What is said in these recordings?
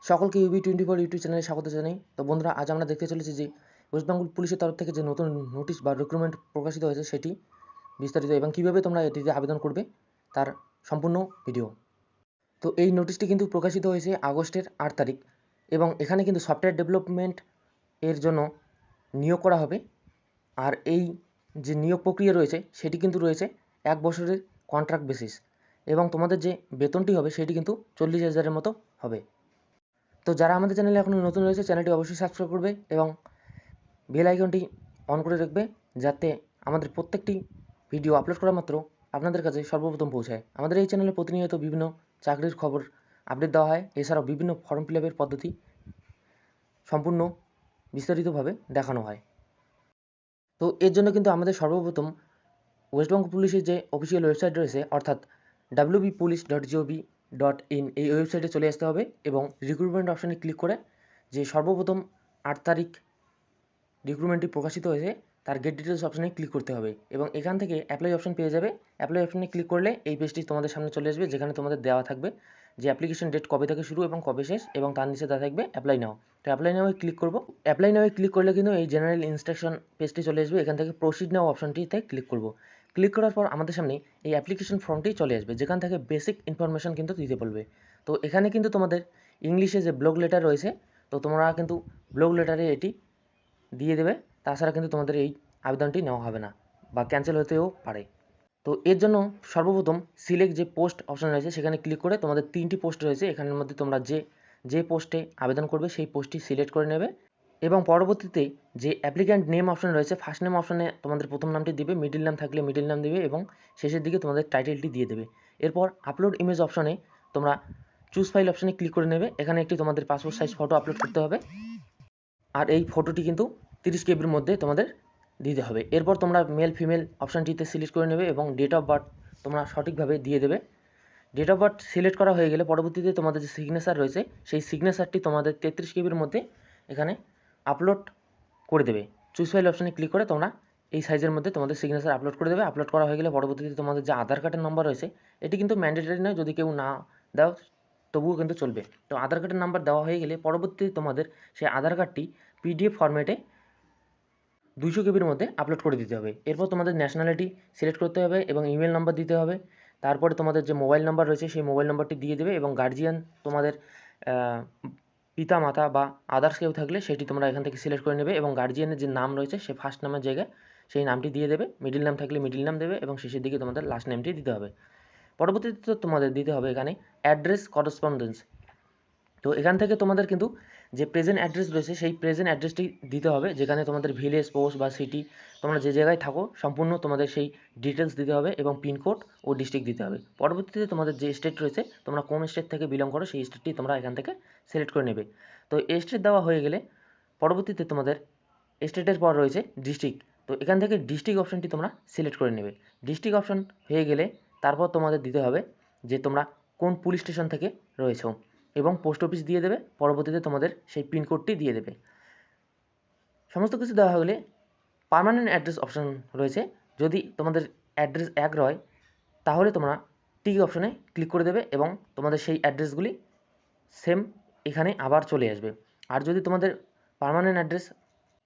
সকলকে UB24 YouTube চ্যানেলে স্বাগত জানাই। তো বন্ধুরা, আজ আমরা দেখতে চলেছি যে ওয়েস্ট বেঙ্গল পুলিশের তরফ থেকে যে নতুন নোটিশ বা রিক্রুটমেন্ট প্রকাশিত হয়েছে সেটি বিস্তারিত এবং কীভাবে তোমরা এটিতে আবেদন করবে তার সম্পূর্ণ ভিডিও। তো এই নোটিশটি কিন্তু প্রকাশিত হয়েছে আগস্টের 8 তারিখ এবং এখানে কিন্তু সফটওয়্যার ডেভেলপমেন্ট এর জন্য নিয়োগ করা হবে। আর এই যে নিয়োগ প্রক্রিয়া রয়েছে সেটি কিন্তু রয়েছে 1 বছরের কন্ট্রাক্ট বেসিস এবং তোমাদের যে বেতনটি হবে সেটি কিন্তু 40,000-এর মতো হবে। তো যারা আমাদের চ্যানেলে এখনও নতুন রয়েছে চ্যানেলটি অবশ্যই সাবস্ক্রাইব করবে এবং বেল আইকনটি অন করে রাখবে, যাতে আমাদের প্রত্যেকটি ভিডিও আপলোড করা মাত্র আপনাদের কাছে সর্বপ্রথম পৌঁছায়। আমাদের এই চ্যানেলে প্রতিনিয়ত বিভিন্ন চাকরির খবর আপডেট দেওয়া হয়, এছাড়াও বিভিন্ন ফর্ম ফিল আপের পদ্ধতি সম্পূর্ণ বিস্তারিতভাবে দেখানো হয়। তো এর জন্য কিন্তু আমাদের সর্বপ্রথম ওয়েস্টবেঙ্গল পুলিশের যে অফিসিয়াল ওয়েবসাইট রয়েছে অর্থাৎ wbpolice.gov.in এই ওয়েবসাইটে চলে আসতে হবে এবং রিক্রুটমেন্ট অপশানে ক্লিক করে যে সর্বপ্রথম 8 তারিখ রিক্রুটমেন্টটি প্রকাশিত হয়েছে তার গেট ডিটেলস অপশানে ক্লিক করতে হবে এবং এখান থেকে অ্যাপ্লাই অপশান পেয়ে যাবে। অ্যাপ্লাই অপশানে ক্লিক করলে এই পেজটি তোমাদের সামনে চলে আসবে, যেখানে তোমাদের দেওয়া থাকবে যে অ্যাপ্লিকেশন ডেট কবে থেকে শুরু এবং কবে শেষ, এবং তার নিচে দেওয়া থাকবে অ্যাপ্লাই নাও। তো অ্যাপ্লাই নাও ক্লিক করব। অ্যাপ্লাই নাও ক্লিক করলে কিন্তু এই জেনারেল ইনস্ট্রাকশন পেজটি চলে আসবে। এখান থেকে প্রসিড নাও অপশানটিতে ক্লিক করব। ক্লিক করার পর আমাদের সামনে এই অ্যাপ্লিকেশন ফর্মটি চলে আসবে, যেখান থেকে বেসিক ইনফরমেশন কিন্তু দিতে বলবে। তো এখানে কিন্তু তোমাদের ইংলিশে যে ব্লগ লেটার রয়েছে, তো তোমরা কিন্তু ব্লগ লেটারে এটি দিয়ে দেবে, তাছাড়া কিন্তু তোমাদের এই আবেদনটি নেওয়া হবে না বা ক্যান্সেল হতেও পারে। তো এর জন্য সর্বপ্রথম সিলেক্ট যে পোস্ট অপশান রয়েছে সেখানে ক্লিক করে তোমাদের 3টি পোস্ট রয়েছে, এখানের মধ্যে তোমরা যে পোস্টে আবেদন করবে সেই পোস্টটি সিলেক্ট করে নেবে এবং পরবর্তীতে যে অ্যাপ্লিক্যান্ট নেম অপশান রয়েছে ফার্স্ট নেম অপশানে তোমাদের প্রথম নামটি দিবে, মিডিল নাম থাকলে মিডিল নাম দিবে এবং শেষের দিকে তোমাদের টাইটেলটি দিয়ে দেবে। এরপর আপলোড ইমেজ অপশানে তোমরা চুজ ফাইল অপশানে ক্লিক করে নেবে। এখানে একটি তোমাদের পাসপোর্ট সাইজ ফটো আপলোড করতে হবে আর এই ফটোটি কিন্তু 30 কেবির মধ্যে তোমাদের দিতে হবে। এরপর তোমরা মেল ফিমেল অপশানটিতে সিলেক্ট করে নেবে এবং ডেট অফ বার্থ তোমরা সঠিকভাবে দিয়ে দেবে। ডেট অফ বার্থ সিলেক্ট করা হয়ে গেলে পরবর্তীতে তোমাদের যে সিগনেচার রয়েছে সেই সিগনেচারটি তোমাদের 33 কেবির মধ্যে এখানে আপলোড করে দেবে। চুজ ফাইল অপশানে ক্লিক করে তোমরা এই সাইজের মধ্যে তোমাদের সিগনেচার আপলোড করে দেবে। আপলোড করা হয়ে গেলে পরবর্তীতে তোমাদের যে আধার কার্ডের নম্বর রয়েছে এটি কিন্তু ম্যান্ডেটরি নয়, যদি কেউ না দাও তবুও কিন্তু চলবে। তো আধার কার্ডের নাম্বার দেওয়া হয়ে গেলে পরবর্তীতে তোমাদের সেই আধার কার্ডটি PDF ফরম্যাটে 200 কেবির মধ্যে আপলোড করে দিতে হবে। এরপর তোমাদের ন্যাশনালিটি সিলেক্ট করতে হবে এবং ইমেল নাম্বার দিতে হবে। তারপরে তোমাদের যে মোবাইল নাম্বার রয়েছে সেই মোবাইল নাম্বারটি দিয়ে দেবে এবং গার্জিয়ান তোমাদের পিতা মাতা বা আদার্স কেউ থাকলে সেটি তোমরা এখান থেকে সিলেক্ট করে নেবে এবং গার্জিয়ানের যে নাম রয়েছে সে ফার্স্ট নামের জায়গায় সেই নামটি দিয়ে দেবে, মিডিল নাম থাকলে মিডিল নাম দেবে এবং শেষের দিকে তোমাদের লাস্ট নেমটি দিতে হবে। পরবর্তীতে তোমাদের দিতে হবে এখানে অ্যাড্রেস করসপন্ডেন্স। তো এখান থেকে তোমাদের কিন্তু যে প্রেজেন্ট অ্যাড্রেস রয়েছে সেই প্রেজেন্ট অ্যাড্রেসটি দিতে হবে, যেখানে তোমাদের ভিলেজ, পোস্ট বা সিটি তোমরা যে জায়গায় থাকো সম্পূর্ণ তোমাদের সেই ডিটেলস দিতে হবে এবং পিনকোড ও ডিস্ট্রিক্ট দিতে হবে। পরবর্তীতে তোমাদের যে স্টেট রয়েছে তোমরা কোন স্টেট থেকে বিলং করো সেই স্টেটটি তোমরা এখান থেকে সিলেক্ট করে নেবে। তো স্টেট দেওয়া হয়ে গেলে পরবর্তীতে তোমাদের স্টেটের পর রয়েছে ডিস্ট্রিক্ট। তো এখান থেকে ডিস্ট্রিক্ট অপশানটি তোমরা সিলেক্ট করে নেবে। ডিস্ট্রিক্ট অপশান হয়ে গেলে তারপর তোমাদের দিতে হবে যে তোমরা কোন পুলিশ স্টেশন থেকে রয়েছো এবং পোস্ট অফিস দিয়ে দেবে। পরবর্তীতে তোমাদের সেই পিনকোডটি দিয়ে দেবে। সমস্ত কিছু দেওয়া হয়ে গেলে পার্মানেন্ট অ্যাড্রেস অপশান রয়েছে, যদি তোমাদের অ্যাড্রেস এক রয় তাহলে তোমরা টিক অপশানে ক্লিক করে দেবে এবং তোমাদের সেই অ্যাড্রেসগুলি সেম এখানে আবার চলে আসবে। আর যদি তোমাদের পার্মানেন্ট অ্যাড্রেস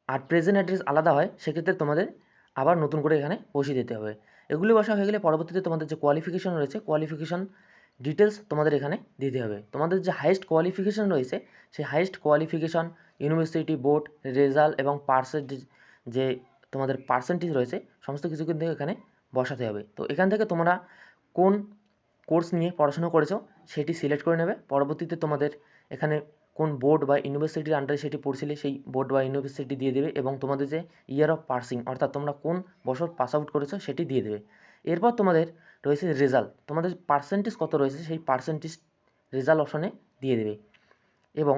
আর প্রেজেন্ট অ্যাড্রেস আলাদা হয় সেক্ষেত্রে তোমাদের আবার নতুন করে এখানে বসিয়ে দিতে হবে। এগুলি বসা হয়ে গেলে পরবর্তীতে তোমাদের যে কোয়ালিফিকেশন রয়েছে কোয়ালিফিকেশন ডিটেলস তোমাদের এখানে দিতে হবে। তোমাদের যে হাইয়েস্ট কোয়ালিফিকেশান রয়েছে সেই highest qualification, university, board, result এবং পার্সেন্টেজ যে তোমাদের পার্সেন্টেজ রয়েছে সমস্ত কিছু কিন্তু এখানে বসাতে হবে। তো এখান থেকে তোমরা কোন কোর্স নিয়ে পড়াশোনা করেছো সেটি সিলেক্ট করে নেবে। পরবর্তীতে তোমাদের এখানে কোন বোর্ড বা ইউনিভার্সিটির আন্ডারে সেটি পড়ছিলে সেই বোর্ড বা ইউনিভার্সিটি দিয়ে দেবে এবং তোমাদের যে ইয়ার অফ পাসিং অর্থাৎ তোমরা কোন বছর পাস আউট করেছো সেটি দিয়ে দেবে। এরপর তোমাদের রয়েছে রেজাল্ট, তোমাদের পার্সেন্টেজ কত রয়েছে সেই পার্সেন্টেজ রেজাল্ট অপশানে দিয়ে দেবে এবং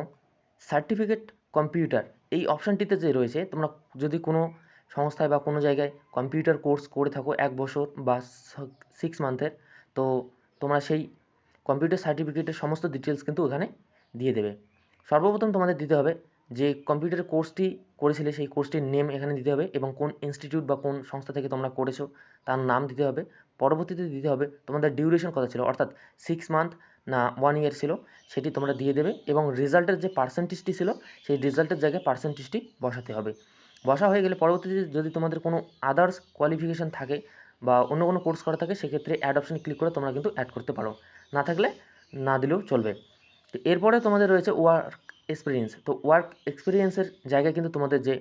সার্টিফিকেট কম্পিউটার এই অপশানটিতে যে রয়েছে তোমরা যদি কোনো সংস্থায় বা কোনো জায়গায় কম্পিউটার কোর্স করে থাকো 1 বছর বা 6 মান্থের, তো তোমরা সেই কম্পিউটার সার্টিফিকেটের সমস্ত ডিটেলস কিন্তু এখানে দিয়ে দেবে। সর্বপ্রথম তোমাদের দিতে হবে যে কম্পিউটার কোর্সটি করেছিলে সেই কোর্সটির নেম এখানে দিতে হবে এবং কোন ইনস্টিটিউট বা কোন সংস্থা থেকে তোমরা করেছো তার নাম দিতে হবে। পরবর্তীতে দিতে হবে তোমাদের ডিউরেশন কত ছিল, অর্থাৎ 6 মান্থ না 1 ইয়ার ছিল সেটি তোমরা দিয়ে দেবে এবং রেজাল্টের যে পার্সেন্টেজটি ছিল সেই রেজাল্টের জায়গায় পার্সেন্টেজটি বসাতে হবে। বসা হয়ে গেলে পরবর্তীতে যদি তোমাদের কোনো আদার্স কোয়ালিফিকেশান থাকে বা অন্য কোনো কোর্স করা থাকে সেক্ষেত্রে অ্যাড অপশানে ক্লিক করে তোমরা কিন্তু অ্যাড করতে পারো, না থাকলে না দিলেও চলবে। তো এরপরে তোমাদের রয়েছে ওয়ার্ক এক্সপিরিয়েন্স। তো ওয়ার্ক এক্সপিরিয়েন্সের জায়গায় কিন্তু তোমাদের যে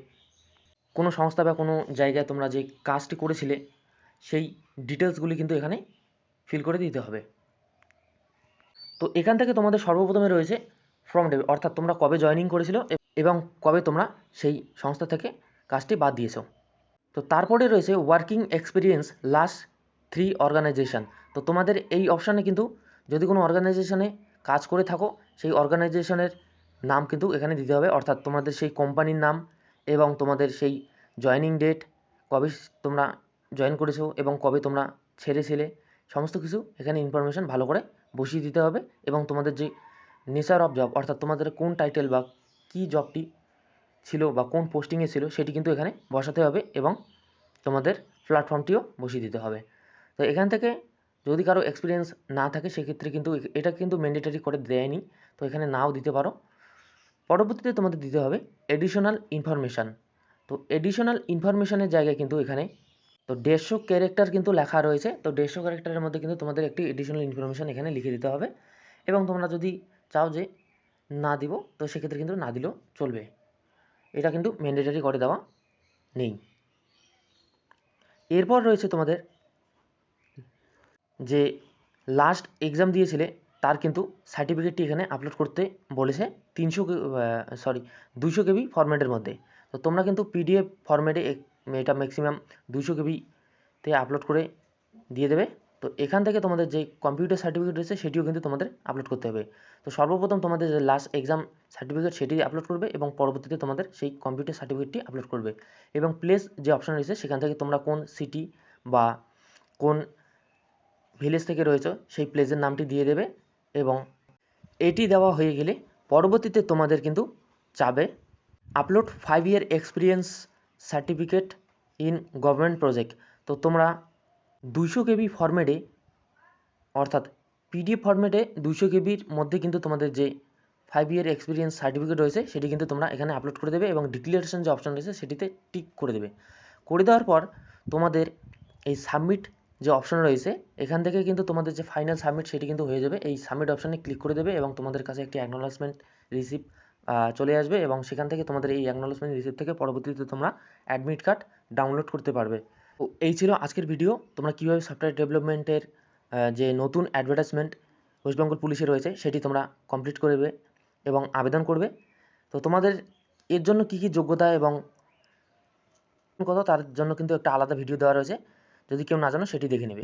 কোনো সংস্থা বা কোনো জায়গায় তোমরা যে কাজটি করেছিলে সেই ডিটেলসগুলি কিন্তু এখানে ফিল করে দিতে হবে। তো এখান থেকে তোমাদের সর্বপ্রথমে রয়েছে ফ্রম ডেট, অর্থাৎ তোমরা কবে জয়েনিং করেছিল এবং কবে তোমরা সেই সংস্থা থেকে কাজটি বাদ দিয়েছো। তো তারপরে রয়েছে ওয়ার্কিং এক্সপিরিয়েন্স লাস্ট 3 অর্গানাইজেশন। তো তোমাদের এই অপশানে কিন্তু যদি কোনো অর্গানাইজেশনে কাজ করে থাকো সেই অর্গানাইজেশনের নাম কিন্তু এখানে দিতে হবে, অর্থাৎ তোমাদের সেই কোম্পানির নাম এবং তোমাদের সেই জয়েনিং ডেট, কবে তোমরা জয়েন করেছো এবং কবে তোমরা ছেড়েছিলে, সমস্ত কিছু এখানে ইনফরমেশান ভালো করে বসিয়ে দিতে হবে। এবং তোমাদের যে নেচার অফ জব, অর্থাৎ তোমাদের কোন টাইটেল বা কী জবটি ছিল বা কোন পোস্টিংয়ে ছিল সেটি কিন্তু এখানে বসাতে হবে এবং তোমাদের প্ল্যাটফর্মটিও বসিয়ে দিতে হবে। তো এখান থেকে যদি কারো এক্সপিরিয়েন্স না থাকে সেক্ষেত্রে কিন্তু এটা কিন্তু ম্যান্ডেটরি করে দেয়নি, তো এখানে নাও দিতে পারো। পরবর্তীতে তোমাদের দিতে হবে এডিশনাল ইনফরমেশান। তো এডিশনাল ইনফরমেশানের জায়গায় কিন্তু এখানে তো 150 ক্যারেক্টার কিন্তু লেখা রয়েছে। তো 150 ক্যারেক্টারের মধ্যে কিন্তু তোমাদের একটি এডিশনাল ইনফরমেশান এখানে লিখে দিতে হবে এবং তোমরা যদি চাও যে না দিব তো সেক্ষেত্রে কিন্তু না দিলেও চলবে, এটা কিন্তু ম্যান্ডেটরি করে দেওয়া নেই। এরপর রয়েছে তোমাদের যে লাস্ট এক্সাম দিয়েছিলে তার কিন্তু সার্টিফিকেটটি এখানে আপলোড করতে বলেছে 200 কেবি ফরম্যাটের মধ্যে। তো তোমরা কিন্তু পিডিএফ ফরম্যাটে এটা ম্যাক্সিমাম 200 কেবিতে আপলোড করে দিয়ে দেবে। তো এখান থেকে তোমাদের যে কম্পিউটার সার্টিফিকেট রয়েছে সেটিও কিন্তু তোমাদের আপলোড করতে হবে। তো সর্বপ্রথম তোমাদের যে লাস্ট এক্সাম সার্টিফিকেট সেটি আপলোড করবে এবং পরবর্তীতে তোমাদের সেই কম্পিউটার সার্টিফিকেটটি আপলোড করবে এবং প্লেস যে অপশান রয়েছে সেখান থেকে তোমরা কোন সিটি বা কোন ভিলেজ থেকে রয়েছে সেই প্লেসের নামটি দিয়ে দেবে এবং এটি দেওয়া হয়ে গেলে পরবর্তীতে তোমাদের কিন্তু চাবে upload 5 year experience certificate in government project. তো তোমরা 200 কেবি ফরম্যাটে অর্থাৎ পিডিএফ ফরম্যাটে 200 কেবির মধ্যে কিন্তু তোমাদের যে 5 ইয়ার এক্সপিরিয়েন্স সার্টিফিকেট রয়েছে সেটি কিন্তু তোমরা এখানে আপলোড করে দেবে এবং ডিক্লারেশন যে অপশান রয়েছে সেটিতে টিক করে দেবে। করে দেওয়ার পর তোমাদের এই সাবমিট যে অপশান রয়েছে এখান থেকে কিন্তু তোমাদের যে ফাইনাল সাবমিট সেটি কিন্তু হয়ে যাবে। এই সাবমিট অপশানে ক্লিক করে দেবে এবং তোমাদের কাছে একটি অ্যাকনলেজমেন্ট রিসিপ্ট চলে আসবে এবং সেখান থেকে তোমাদের এই অ্যাকনলেজমেন্ট রিসিপ্ট থেকে পরবর্তীতে তোমরা অ্যাডমিট কার্ড ডাউনলোড করতে পারবে। তো এই ছিল আজকের ভিডিও, তোমরা কীভাবে সফটওয়্যার ডেভেলপমেন্টের যে নতুন অ্যাডভার্টাইজমেন্ট ওয়েস্ট বেঙ্গল পুলিশে রয়েছে সেটি তোমরা কমপ্লিট করবে এবং আবেদন করবে। তো তোমাদের এর জন্য কী কী যোগ্যতা এবং কত তার জন্য কিন্তু একটা আলাদা ভিডিও দেওয়া রয়েছে, যদি কেউ না জানো সেটি দেখে নেবে।